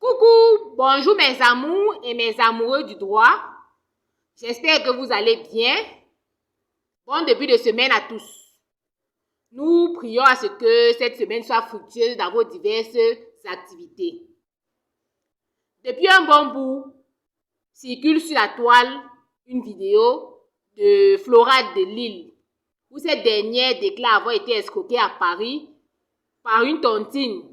Coucou, bonjour mes amours et mes amoureux du droit. J'espère que vous allez bien. Bon début de semaine à tous. Nous prions à ce que cette semaine soit fructueuse dans vos diverses activités. Depuis un bon bout, circule sur la toile une vidéo de Flora de Lille, où cette dernière déclare avoir été escroquée à Paris par une tontine.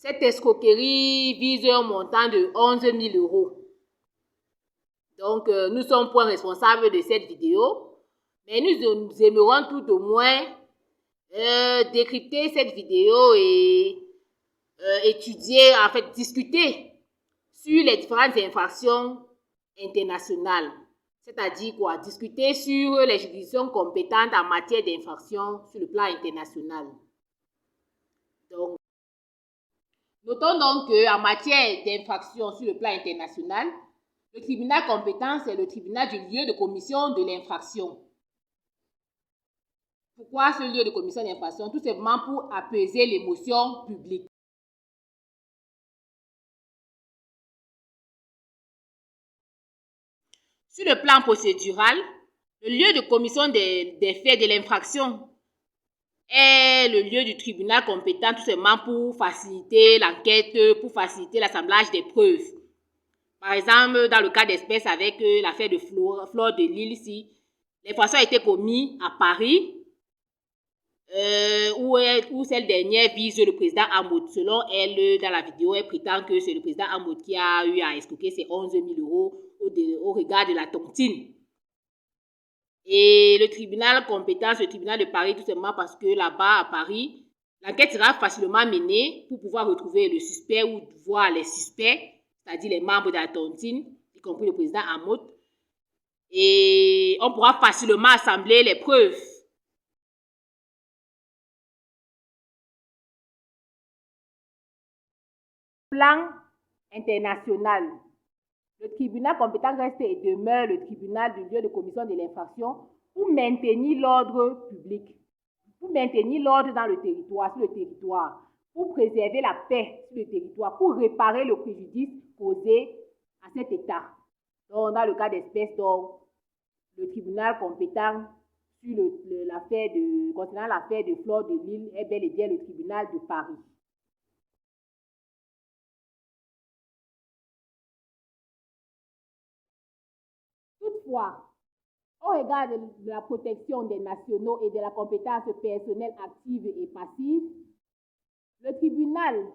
Cette escroquerie vise un montant de 11 000 €. Donc, nous sommes point responsables de cette vidéo, mais nous aimerons tout au moins décrypter cette vidéo et étudier, en fait, discuter sur les différentes infractions internationales. C'est-à-dire quoi? Discuter sur les juridictions compétentes en matière d'infraction sur le plan international. Donc, notons donc qu'en matière d'infraction sur le plan international, le tribunal compétent, c'est le tribunal du lieu de commission de l'infraction. Pourquoi ce lieu de commission d'infraction? Tout simplement pour apaiser l'émotion publique. Sur le plan procédural, le lieu de commission des faits de l'infraction est le lieu du tribunal compétent tout simplement pour faciliter l'enquête, pour faciliter l'assemblage des preuves. Par exemple, dans le cas d'espèce avec l'affaire de Flore de Lille, si l'infraction a été commise à Paris, où cette dernière vise le président Hamoud. Selon elle, dans la vidéo, elle prétend que c'est le président Hamoud qui a eu à escroquer ses 11 000 € au regard de la tontine. Et le tribunal compétent, le tribunal de Paris, tout simplement parce que là-bas, à Paris, l'enquête sera facilement menée pour pouvoir retrouver le suspect ou voir les suspects, c'est-à-dire les membres de la tontine, y compris le président Hamoud. Et on pourra facilement assembler les preuves. Plan international. Le tribunal compétent reste et demeure le tribunal du lieu de commission de l'infraction pour maintenir l'ordre public, pour maintenir l'ordre dans le territoire, sur le territoire, pour préserver la paix sur le territoire, pour réparer le préjudice causé à cet État. Donc, dans le cas d'espèce, le tribunal compétent sur concernant l'affaire de Flore de Lille est bel et bien le tribunal de Paris. Toutefois, au regard de la protection des nationaux et de la compétence personnelle active et passive, le tribunal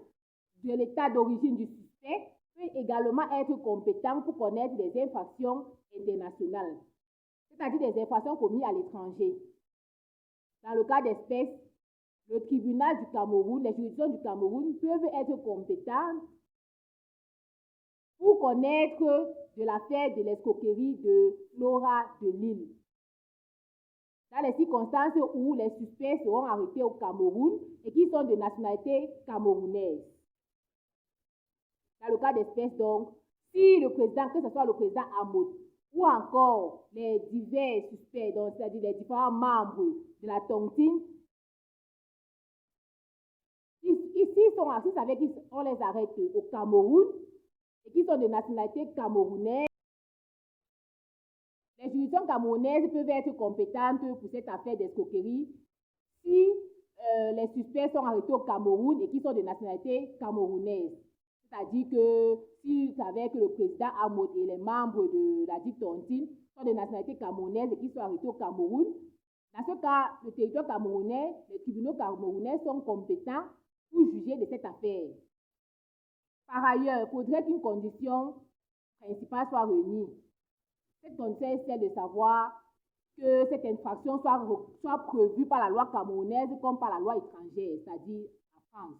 de l'état d'origine du suspect peut également être compétent pour connaître des infractions internationales, c'est-à-dire des infractions commises à l'étranger. Dans le cas d'espèce, le tribunal du Cameroun, les juridictions du Cameroun peuvent être compétentes pour connaître de l'affaire de l'escroquerie de Flora de Lille. Dans les circonstances où les suspects seront arrêtés au Cameroun et qui sont de nationalité camerounaise. Dans le cas d'espèce, donc, si le président, que ce soit le président Hamoud ou encore les divers suspects, donc c'est-à-dire les différents membres de la tontine, on les arrête au Cameroun et qui sont de nationalité camerounaise, les juridictions camerounaises peuvent être compétentes pour cette affaire d'escroquerie si les suspects sont arrêtés au Cameroun et qui sont de nationalité camerounaise. C'est-à-dire que s'ils savaient que le président Hamoud et les membres de la dite tontine sont de nationalité camerounaise et qui sont arrêtés au Cameroun, dans ce cas, le territoire camerounais, les tribunaux camerounais sont compétents pour juger de cette affaire. Par ailleurs, il faudrait qu'une condition principale soit réunie. Cette condition est celle de savoir que cette infraction soit prévue par la loi camerounaise comme par la loi étrangère, c'est-à-dire en France.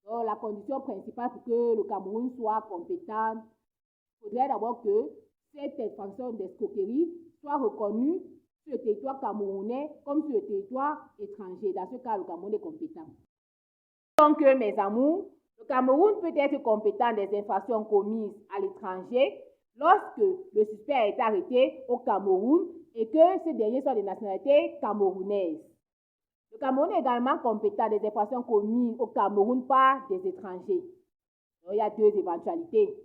Donc, la condition principale pour que le Cameroun soit compétent, il faudrait d'abord que cette infraction d'escroquerie soit reconnue sur le territoire camerounais comme sur le territoire étranger. Dans ce cas, le Cameroun est compétent. Donc, mes amours, le Cameroun peut être compétent des infractions commises à l'étranger lorsque le suspect a été arrêté au Cameroun et que ce dernier soit de nationalité camerounaise. Le Cameroun est également compétent des infractions commises au Cameroun par des étrangers. Donc, il y a deux éventualités.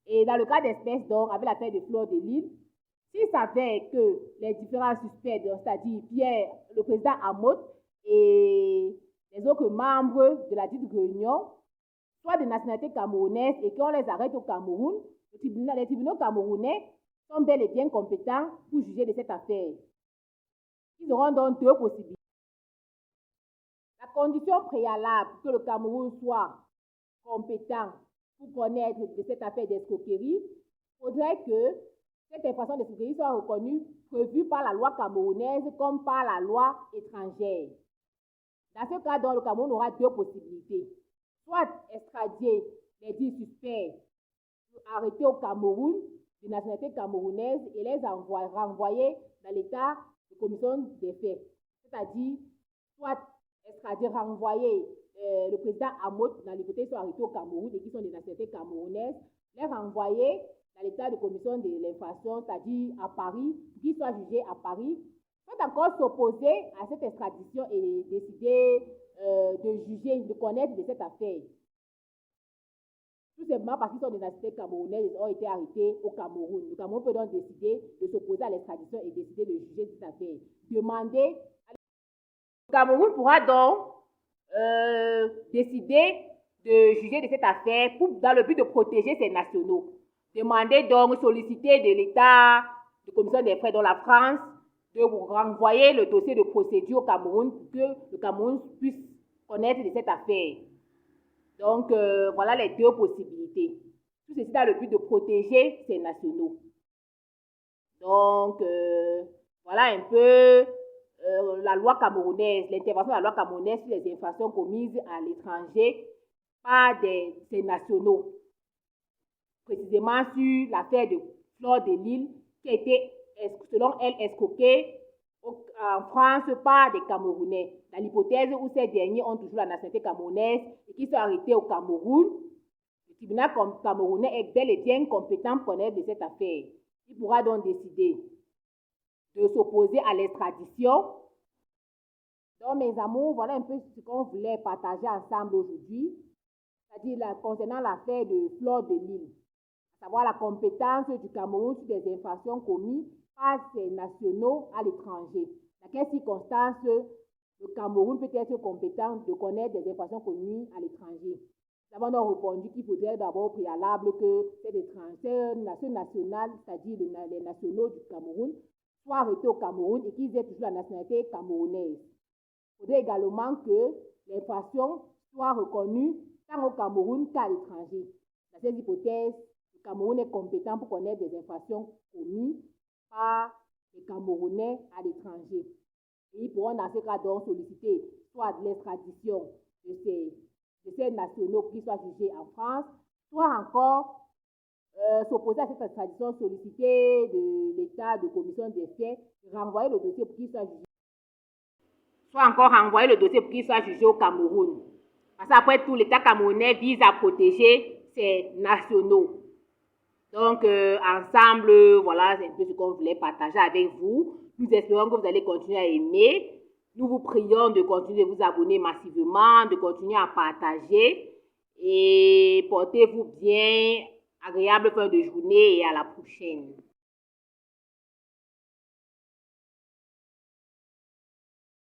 Et dans le cas d'espèce, donc, avec l'affaire de Fleur de Lys, s'il s'avère que les différents suspects, c'est-à-dire Pierre, le président Hamot et les autres membres de la dite réunion, soit de nationalité camerounaise et qu'on les arrête au Cameroun, les tribunaux camerounais sont bel et bien compétents pour juger de cette affaire. Ils auront donc deux possibilités. La condition préalable pour que le Cameroun soit compétent pour connaître de cette affaire d'escroquerie, il faudrait que cette infraction d'escroquerie soit reconnue, prévue par la loi camerounaise comme par la loi étrangère. Dans ce cas, donc, le Cameroun aura deux possibilités. Soit extradier les 10 suspects arrêtés au Cameroun, de nationalité camerounaise, et les renvoyer dans l'état de commission des faits. C'est-à-dire, soit extradier, renvoyer le président Hamot dans l'hypothèse qui sont arrêtés au Cameroun et qui sont des nationalités camerounaises, les renvoyer dans l'état de commission de l'infraction, c'est-à-dire à Paris, qu'ils soient jugés à Paris, soit encore s'opposer à cette extradition et décider de juger, de connaître de cette affaire. Tout simplement parce qu'ils sont des nationalités camerounaises, ils ont été arrêtés au Cameroun. Le Cameroun peut donc décider de s'opposer à l'extradition et décider de juger cette affaire. Le Cameroun pourra donc décider de juger de cette affaire dans le but de protéger ses nationaux. Demander donc, solliciter de l'État de commission des frais dans la France de renvoyer le dossier de procédure au Cameroun pour que le Cameroun puisse connaître de cette affaire. Donc, voilà les deux possibilités. Tout ceci dans le but de protéger ses nationaux. Donc, voilà un peu la loi camerounaise, l'intervention de la loi camerounaise sur les infractions commises à l'étranger par ses nationaux. Précisément sur l'affaire de Fleur de Lys, qui a été, selon elle, escroquée en France par des Camerounais. Dans l'hypothèse où ces derniers ont toujours la nationalité camerounaise et qui sont arrêtés au Cameroun, le tribunal camerounais est bel et bien compétent pour connaître de cette affaire. Il pourra donc décider de s'opposer à l'extradition. Donc, mes amours, voilà un peu ce qu'on voulait partager ensemble aujourd'hui, c'est-à-dire concernant l'affaire de Fleur de Lys, à savoir la compétence du Cameroun sur des infractions commises par ses nationaux à l'étranger. Dans quelles circonstances le Cameroun peut être compétent de connaître des infractions commises à l'étranger? Nous avons donc répondu qu'il faudrait d'abord au préalable que ces nationales, c'est-à-dire les nationaux du Cameroun, soient arrêtés au Cameroun et qu'ils aient toujours la nationalité camerounaise. Il faudrait également que l'infraction soit reconnue tant au Cameroun qu'à l'étranger. Dans cette hypothèse, le Cameroun est compétent pour connaître des infractions commises par les Camerounais à l'étranger. Et ils pourront dans ce cas donc solliciter soit l'extradition de ces nationaux qui soient jugés en France, soit encore s'opposer à cette extradition, solliciter de l'État de commission des faits, renvoyer le dossier pour qu'il soit jugé. Soit encore renvoyer le dossier pour qu'il soit jugé au Cameroun. Parce qu'après tout, l'État camerounais vise à protéger ses nationaux. Donc, ensemble, voilà, c'est un peu ce qu'on voulait partager avec vous. Nous espérons que vous allez continuer à aimer. Nous vous prions de continuer de vous abonner massivement, de continuer à partager. Et portez-vous bien, agréable fin de journée et à la prochaine.